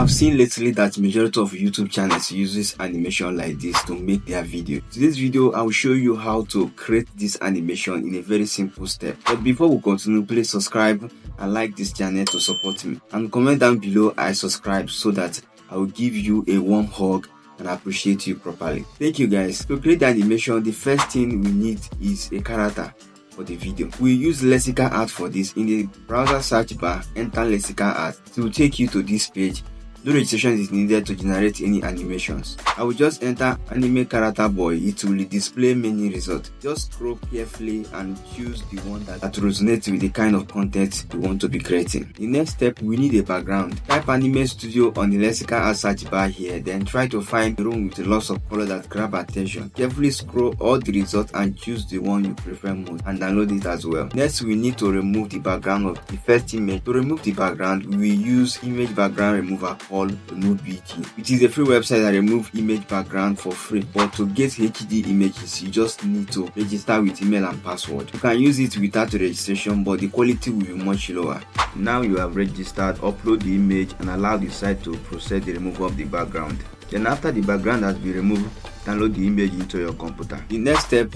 have seen lately that majority of YouTube channels uses animation like this to make their video. Today's video, I will show you how to create this animation in a very simple step. But before we continue, please subscribe and like this channel to support me, and comment down below I subscribe so that I will give you a warm hug and appreciate you properly. Thank you guys. To create the animation, the first thing we need is a character for the video. We use lexical art for this. In the browser search bar, enter lexical art. It will take you to this page. No registration is needed to generate any animations. I will just enter anime character boy. It will display many results. Just scroll carefully and choose the one that resonates with the kind of content you want to be creating. The next step, we need a background. Type anime studio on the lexical art search bar here, then try to find a room with lots of color that grab attention. Carefully scroll all the results and choose the one you prefer most and download it as well. Next, we need to remove the background of the first image. To remove the background, we use image background remover called Remove BG. It is a free website that removes image background for free, but to get HD images you just need to register with email and password. You can use it without registration, but the quality will be much lower. Now you have registered, upload the image and allow the site to process the removal of the background. Then after the background has been removed, download the image into your computer. The next step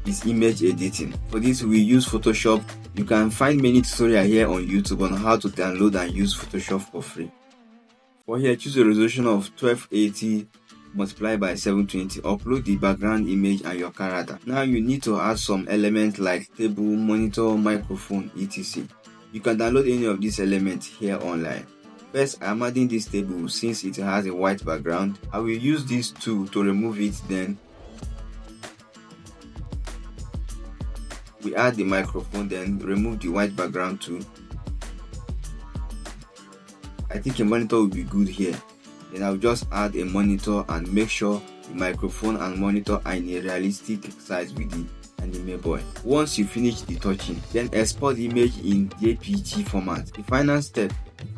is image editing. For this we use Photoshop. You can find many tutorials here on YouTube on how to download and use Photoshop for free. For here, choose a resolution of 1280 multiplied by 720. Upload the background image and your character. Now you need to add some elements like table, monitor, microphone, etc. You can download any of these elements here online. First, I am adding this table since it has a white background. I will use this tool to remove it. Then we add the microphone, then remove the white background too. I think a monitor will be good here. Then I'll just add a monitor and make sure the microphone and monitor are in a realistic size with the anime boy. Once you finish the touching, then export the image in JPG format. The final step,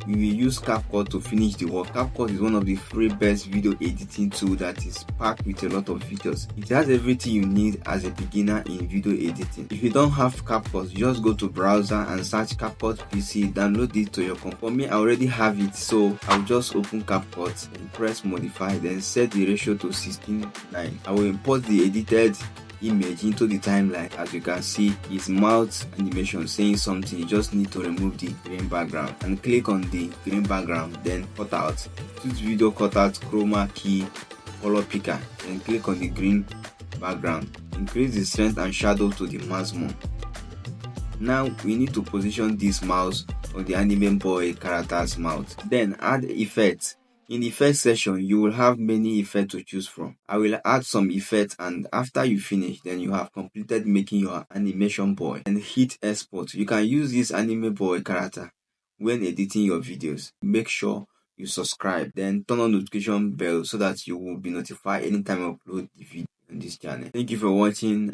we will use CAPCUT to finish the work. CAPCUT is one of the free best video editing tools that is packed with a lot of features. It has everything you need as a beginner in video editing. If you don't have CAPCUT, just go to browser and search CAPCUT PC, download it to your computer. For me, I already have it, so I'll just open CAPCUT and press modify, then set the ratio to 16:9. I will import the edited image into the timeline. As you can see, it's mouth animation saying something. You just need to remove the green background and click on the green background, then cut out. Choose video cutout, chroma key, color picker, then click on the green background. Increase the strength and shadow to the maximum. Now we need to position this mouse on the anime boy character's mouth. Then add effects. In the first section, you will have many effects to choose from. I will add some effects, and after you finish, then you have completed making your animation boy, and hit export. You can use this anime boy character when editing your videos. Make sure you subscribe, then turn on notification bell so that you will be notified anytime I upload the video on this channel. Thank you for watching.